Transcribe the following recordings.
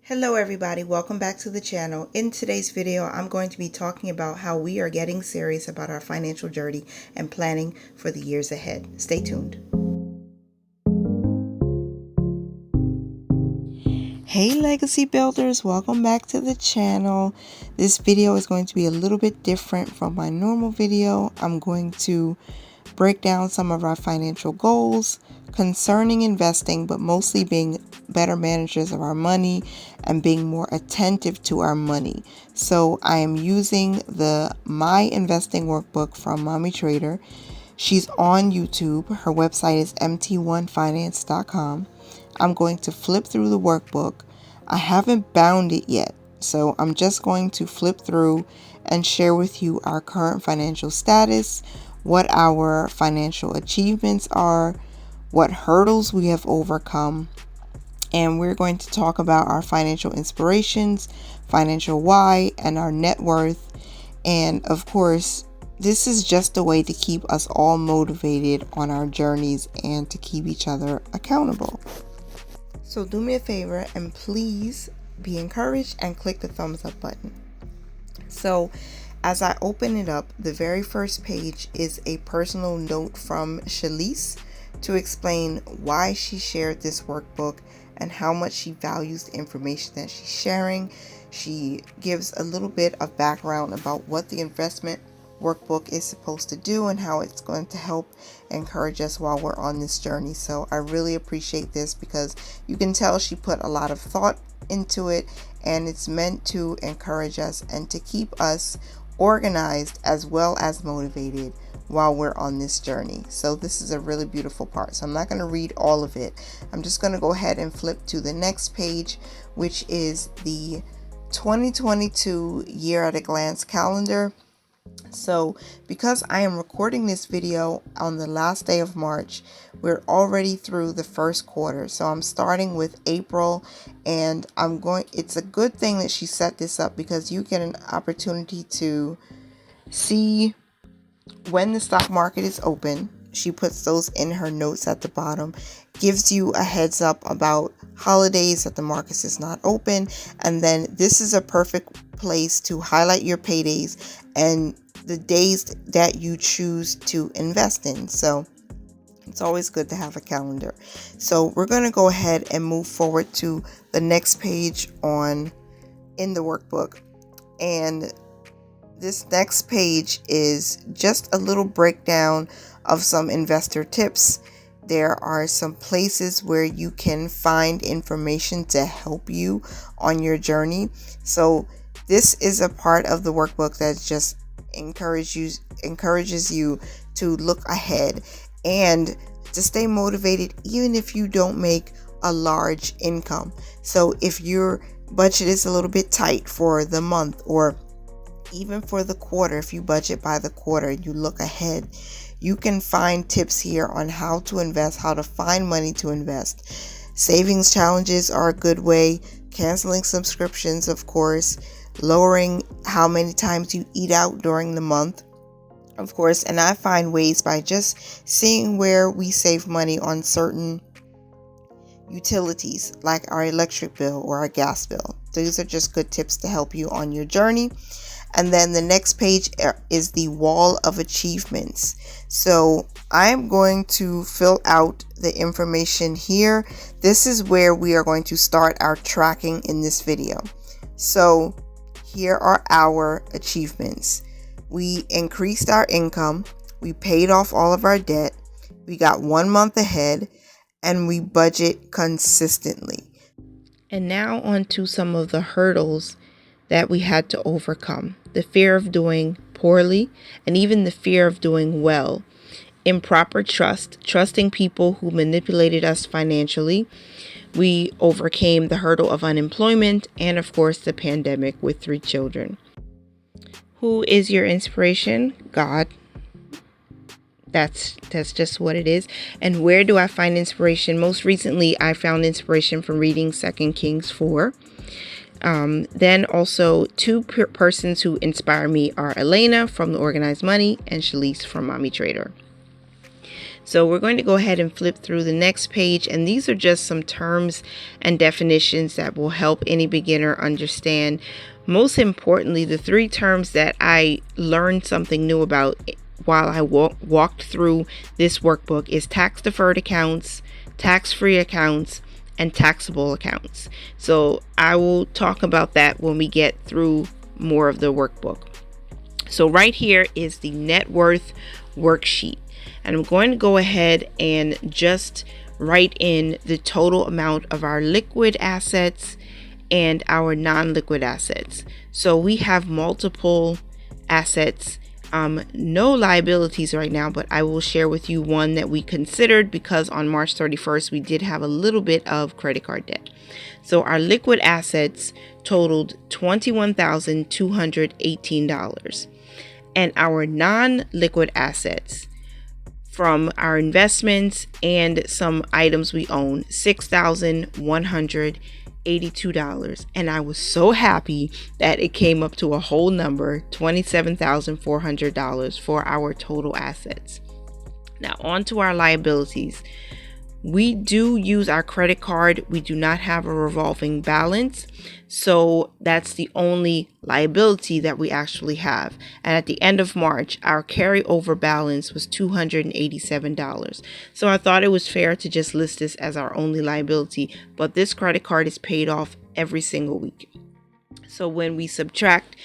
Hello everybody, welcome back to the channel. In today's video, I'm going to be talking about how we are getting serious about our financial journey and planning for the years ahead. Stay tuned. Hey legacy builders, welcome back to the channel. This video is going to be a little bit different from my normal video. I'm going to break down some of our financial goals concerning investing, but mostly being better managers of our money and being more attentive to our money. So I am using the My Investing Workbook from Mommy Trader. She's on YouTube. Her website is mt1finance.com. I'm going to flip through the workbook. I haven't bound it yet, so I'm just going to flip through and share with you our current financial status, what our financial achievements are, what hurdles we have overcome, and we're going to talk about our financial inspirations, financial why, and our net worth. And of course, this is just a way to keep us all motivated on our journeys and to keep each other accountable. So do me a favor and please be encouraged and click the thumbs up button. So as I open it up, the very first page is a personal note from Shelise to explain why she shared this workbook and how much she values the information that she's sharing. She gives a little bit of background about what the investment workbook is supposed to do and how it's going to help encourage us while we're on this journey. So I really appreciate this because you can tell she put a lot of thought into it, and it's meant to encourage us and to keep us organized as well as motivated while we're on this journey. So this is a really beautiful part. So I'm not going to read all of it. I'm just going to go ahead and flip to the next page, which is the 2022 year at a glance calendar. So because I am recording this video on the last day of March, we're already through the first quarter. So I'm starting with April, and it's a good thing that she set this up because you get an opportunity to see when the stock market is open. She puts those in her notes at the bottom, gives you a heads up about holidays that the market is not open, and then this is a perfect place to highlight your paydays and the days that you choose to invest in. So it's always good to have a calendar. So we're going to go ahead and move forward to the next page in the workbook. And this next page is just a little breakdown of some investor tips. There are some places where you can find information to help you on your journey. So this is a part of the workbook that just encourages you to look ahead and to stay motivated even if you don't make a large income. So if your budget is a little bit tight for the month, or even for the quarter, if you budget by the quarter, you look ahead, you can find tips here on how to invest, how to find money to invest. Savings challenges are a good way. Canceling subscriptions, of course. Lowering how many times you eat out during the month, of course. And I find ways by just seeing where we save money on certain utilities, like our electric bill or our gas bill. These are just good tips to help you on your journey. And then the next page is the wall of achievements. So I'm going to fill out the information here. This is where we are going to start our tracking in this video. So here are our achievements. We increased our income. We paid off all of our debt. We got 1 month ahead, and we budget consistently. And now on to some of the hurdles that we had to overcome. The fear of doing poorly, and even the fear of doing well. Improper trusting people who manipulated us financially. We overcame the hurdle of unemployment and, of course, the pandemic with 3 children. Who is your inspiration? God. That's just what it is. And where do I find inspiration? Most recently, I found inspiration from reading 2 Kings 4. Then also 2 persons who inspire me are Elena from The Organized Money and Shelise from Mommy Trader. So we're going to go ahead and flip through the next page, and these are just some terms and definitions that will help any beginner understand. Most importantly, the 3 terms that I learned something new about while I walked through this workbook is tax deferred accounts, tax-free accounts, and taxable accounts. So I will talk about that when we get through more of the workbook. So right here is the net worth worksheet, and I'm going to go ahead and just write in the total amount of our liquid assets and our non-liquid assets. So we have multiple assets, no liabilities right now, but I will share with you one that we considered because on March 31st we did have a little bit of credit card debt. So our liquid assets totaled $21,218, and our non-liquid assets from our investments and some items we own, $6,182. And I was so happy that it came up to a whole number, $27,400 for our total assets. Now on to our liabilities. We do use our credit card. We do not have a revolving balance. So that's the only liability that we actually have. And at the end of March, our carryover balance was $287. So I thought it was fair to just list this as our only liability. But this credit card is paid off every single week. So when we subtract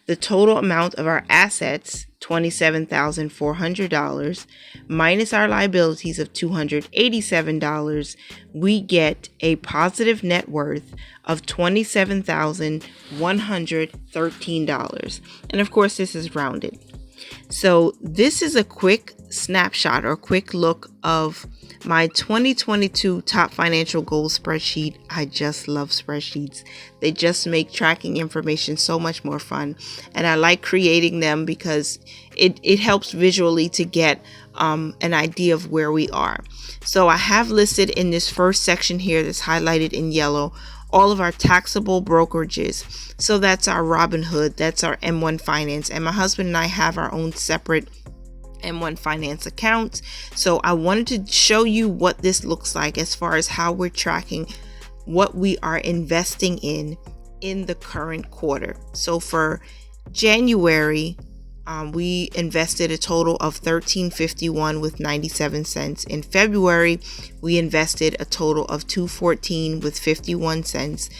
the total amount of our assets, $27,400, minus our liabilities of $287, we get a positive net worth of $27,113. And of course, this is rounded. So this is a quick snapshot or quick look of my 2022 top financial goals spreadsheet. I just love spreadsheets. They just make tracking information so much more fun. And I like creating them because it helps visually to get an idea of where we are. So I have listed in this first section here that's highlighted in yellow all of our taxable brokerages. So that's our Robinhood, that's our M1 Finance, and my husband and I have our own separate M1 Finance accounts. So I wanted to show you what this looks like as far as how we're tracking what we are investing in the current quarter. So for January, we invested a total of $13.51 with 97 cents. In February, we invested a total of $2.14 with 51 cents.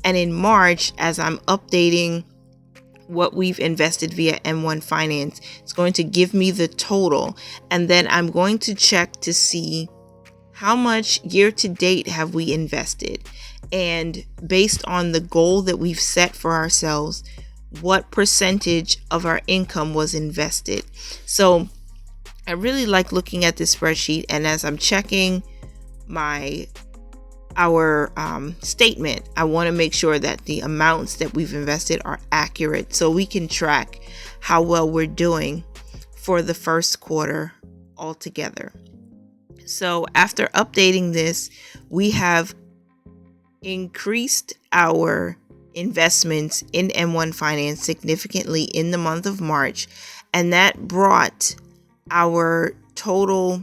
And in March, as I'm updating what we've invested via M1 Finance, it's going to give me the total, and then I'm going to check to see how much year to date have we invested, and based on the goal that we've set for ourselves, what percentage of our income was invested. So I really like looking at this spreadsheet, and as I'm checking our statement, I want to make sure that the amounts that we've invested are accurate so we can track how well we're doing for the first quarter altogether. So after updating this, we have increased our investments in M1 Finance significantly in the month of March, and that brought our total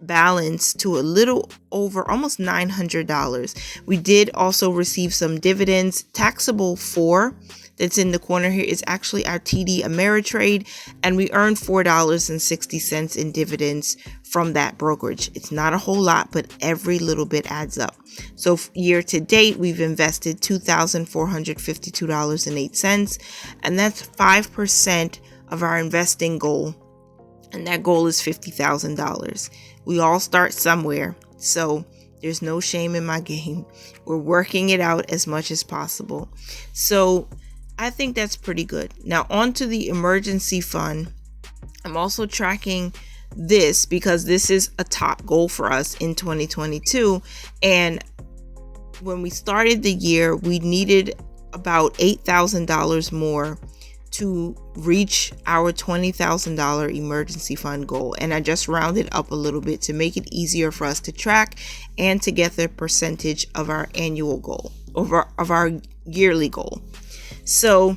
balance to a little over almost $900. We did also receive some dividends. Taxable 4 that's in the corner here is actually our TD Ameritrade, and we earned $4.60 in dividends from that brokerage. It's not a whole lot, but every little bit adds up. So year to date, we've invested $2,452.08, and that's 5% of our investing goal, and that goal is $50,000. We all start somewhere, so there's no shame in my game. We're working it out as much as possible. So I think that's pretty good. Now on to the emergency fund. I'm also tracking this because this is a top goal for us in 2022. And when we started the year, we needed about $8,000 more to reach our $20,000 emergency fund goal. And I just rounded up a little bit to make it easier for us to track and to get the percentage of our annual goal, of our yearly goal. So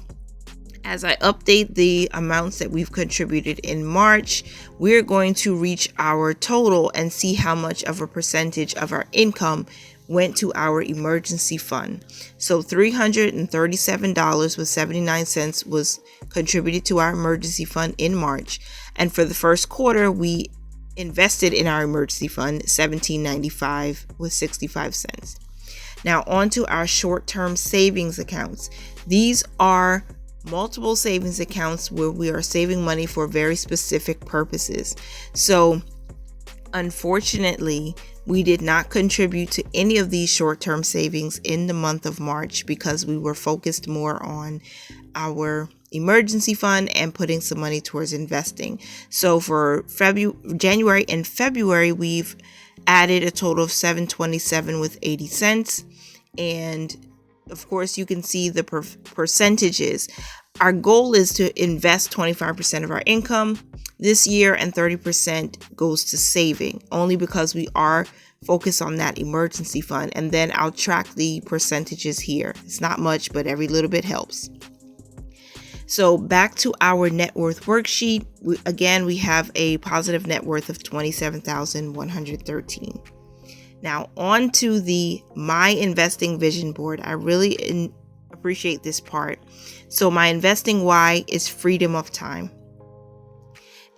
As I update the amounts that we've contributed in March, we're going to reach our total and see how much of a percentage of our income went to our emergency fund. So $337.79 was contributed to our emergency fund in March. And for the first quarter, we invested in our emergency fund $17.95 with 65 cents. Now on to our short-term savings accounts. These are multiple savings accounts where we are saving money for very specific purposes. So unfortunately, we did not contribute to any of these short-term savings in the month of March because we were focused more on our emergency fund and putting some money towards investing. So for January and February, we've added a total of $727 with 80 cents. And of course, you can see the percentages. Our goal is to invest 25% of our income this year, and 30% goes to saving, only because we are focused on that emergency fund. And then I'll track the percentages here. It's not much, but every little bit helps. So back to our net worth worksheet. We have a positive net worth of $27,113. Now on to the My Investing Vision Board. I really appreciate this part. So my investing why is freedom of time.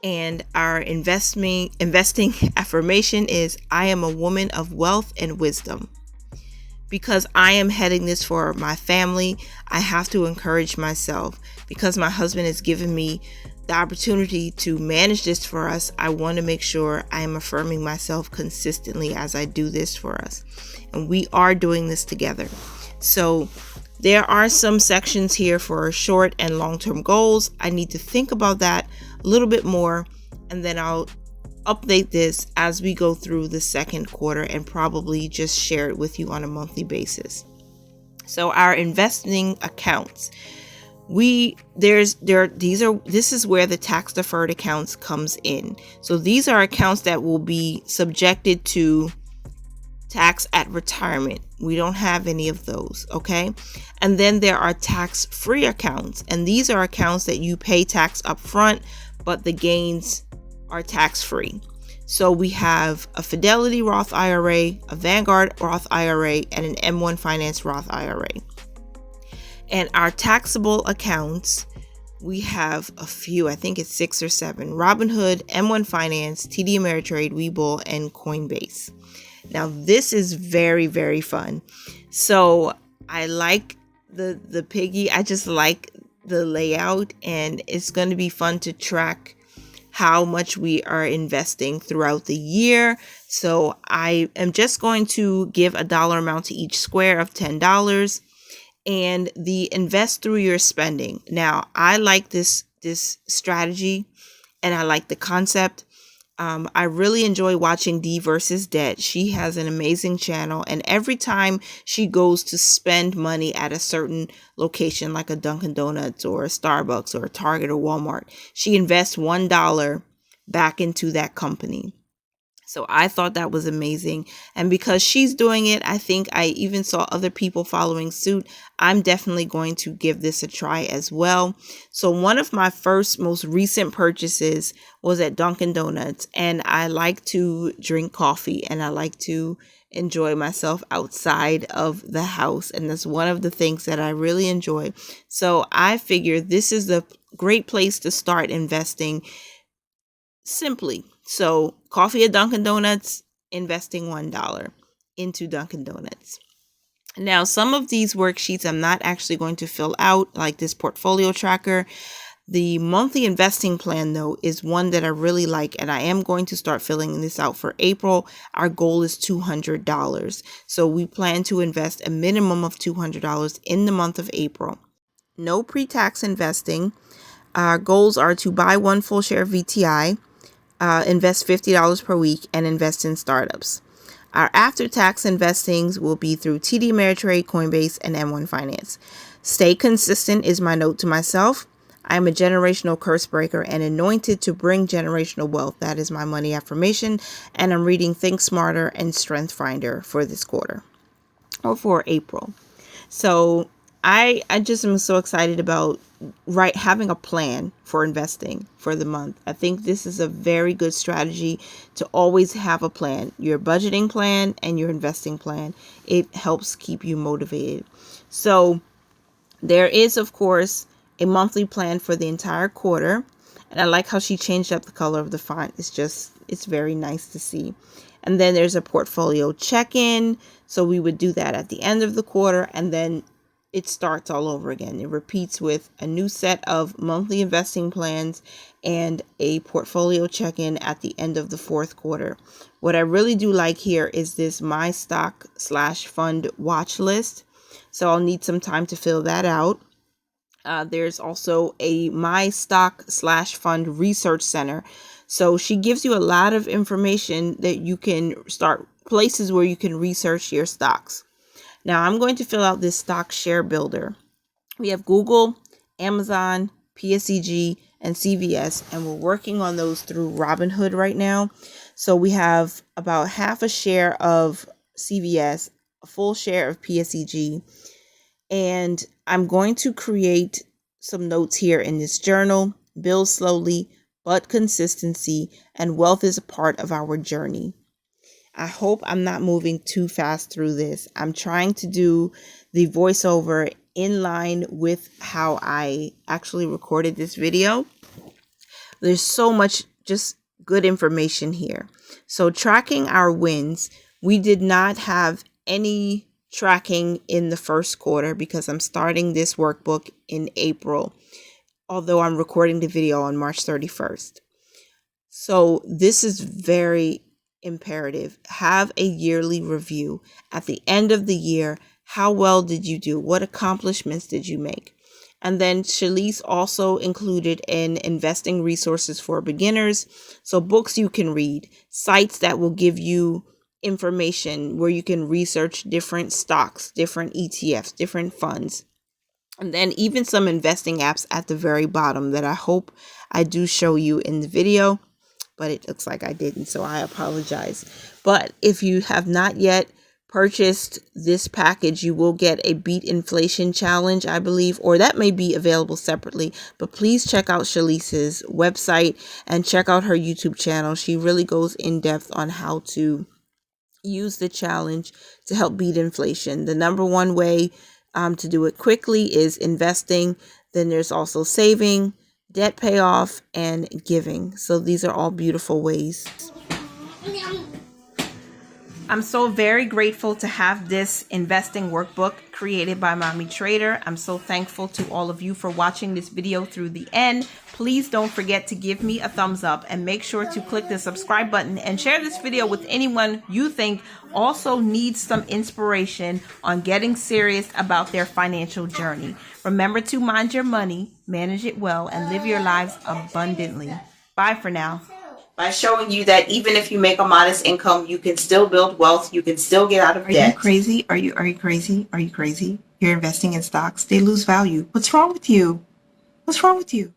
And our investing affirmation is I am a woman of wealth and wisdom. Because I am heading this for my family, I have to encourage myself. Because my husband has given me the opportunity to manage this for us, I want to make sure I am affirming myself consistently as I do this for us. And we are doing this together. So there are some sections here for short and long-term goals. I need to think about that a little bit more, and then I'll update this as we go through the second quarter and probably just share it with you on a monthly basis. So our investing accounts, this is where the tax deferred accounts comes in. So these are accounts that will be subjected to tax at retirement. We don't have any of those, okay? And then there are tax-free accounts, and these are accounts that you pay tax up front, but the gains are tax-free. So we have a Fidelity Roth IRA, a Vanguard Roth IRA, and an M1 Finance Roth IRA. And our taxable accounts, we have a few, I think it's 6 or 7. Robinhood, M1 Finance, TD Ameritrade, Webull, and Coinbase. Now this is very, very fun. So I like the piggy. I just like the layout, and it's going to be fun to track how much we are investing throughout the year. So I am just going to give a dollar amount to each square of $10, and the invest through your spending. Now I like this strategy, and I like the concept. I really enjoy watching D versus Debt. She has an amazing channel, and every time she goes to spend money at a certain location, like a Dunkin' Donuts or a Starbucks or a Target or Walmart, she invests $1 back into that company. So I thought that was amazing. And because she's doing it, I think I even saw other people following suit. I'm definitely going to give this a try as well. So one of my most recent purchases was at Dunkin' Donuts, and I like to drink coffee and I like to enjoy myself outside of the house. And that's one of the things that I really enjoy. So I figure this is a great place to start investing simply. So coffee at Dunkin' Donuts, investing $1 into Dunkin' Donuts. Now, some of these worksheets I'm not actually going to fill out, like this portfolio tracker. The monthly investing plan, though, is one that I really like, and I am going to start filling this out for April. Our goal is $200. So we plan to invest a minimum of $200 in the month of April. No pre-tax investing. Our goals are to buy one full share of VTI, invest $50 per week, and invest in startups. Our after-tax investings will be through TD Ameritrade, Coinbase, and M1 Finance. Stay consistent is my note to myself. I am a generational curse breaker and anointed to bring generational wealth. That is my money affirmation. And I'm reading Think Smarter and Strength Finder for this quarter, or for April. So I just am so excited about having a plan for investing for the month. I think this is a very good strategy to always have a plan, your budgeting plan and your investing plan. It helps keep you motivated. So there is, of course, a monthly plan for the entire quarter. And I like how she changed up the color of the font. It's very nice to see. And then there's a portfolio check-in. So we would do that at the end of the quarter, and then it starts all over again. It repeats with a new set of monthly investing plans and a portfolio check-in at the end of the fourth quarter. What I really do like here is this my stock/fund watch list. So I'll need some time to fill that out. There's also a my stock/fund research center. So she gives you a lot of information that you can start, places where you can research your stocks. Now I'm going to fill out this stock share builder. We have Google, Amazon, PSEG, and CVS, and we're working on those through Robinhood right now. So we have about half a share of CVS, a full share of PSEG, and I'm going to create some notes here in this journal. Build slowly, but consistency, and wealth is a part of our journey. I hope I'm not moving too fast through this. I'm trying to do the voiceover in line with how I actually recorded this video. There's so much just good information here. So tracking our wins, we did not have any tracking in the first quarter because I'm starting this workbook in April, although I'm recording the video on March 31st. So this is very imperative. Have a yearly review. At the end of the year, how well did you do? What accomplishments did you make? And then Shelise also included in investing resources for beginners. So books you can read, sites that will give you information where you can research different stocks, different ETFs, different funds. And then even some investing apps at the very bottom that I hope I do show you in the video, but it looks like I didn't, so I apologize. But if you have not yet purchased this package, you will get a Beat Inflation Challenge, I believe, or that may be available separately. But please check out Shalise's website and check out her YouTube channel. She really goes in depth on how to use the challenge to help beat inflation. The number one way to do it quickly is investing. Then there's also saving, debt payoff, and giving. So these are all beautiful ways. I'm so very grateful to have this investing workbook created by Mommy Trader. I'm so thankful to all of you for watching this video through the end. Please don't forget to give me a thumbs up and make sure to click the subscribe button and share this video with anyone you think also needs some inspiration on getting serious about their financial journey. Remember to mind your money, manage it well, and live your lives abundantly. Bye for now. By showing you that even if you make a modest income, you can still build wealth, you can still get out of debt. Are you crazy? Are you crazy? Are you crazy? You're investing in stocks, they lose value. What's wrong with you? What's wrong with you?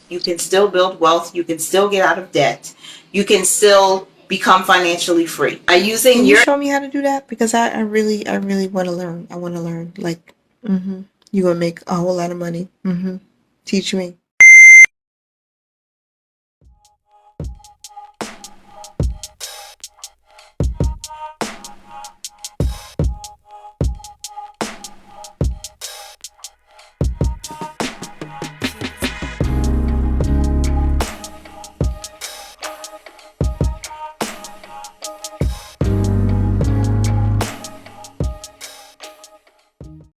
You can still build wealth, you can still get out of debt. You can still become financially free. Can you show me how to do that? Because I really want to learn. I want to learn. Like, you're going to make a whole lot of money. Teach me.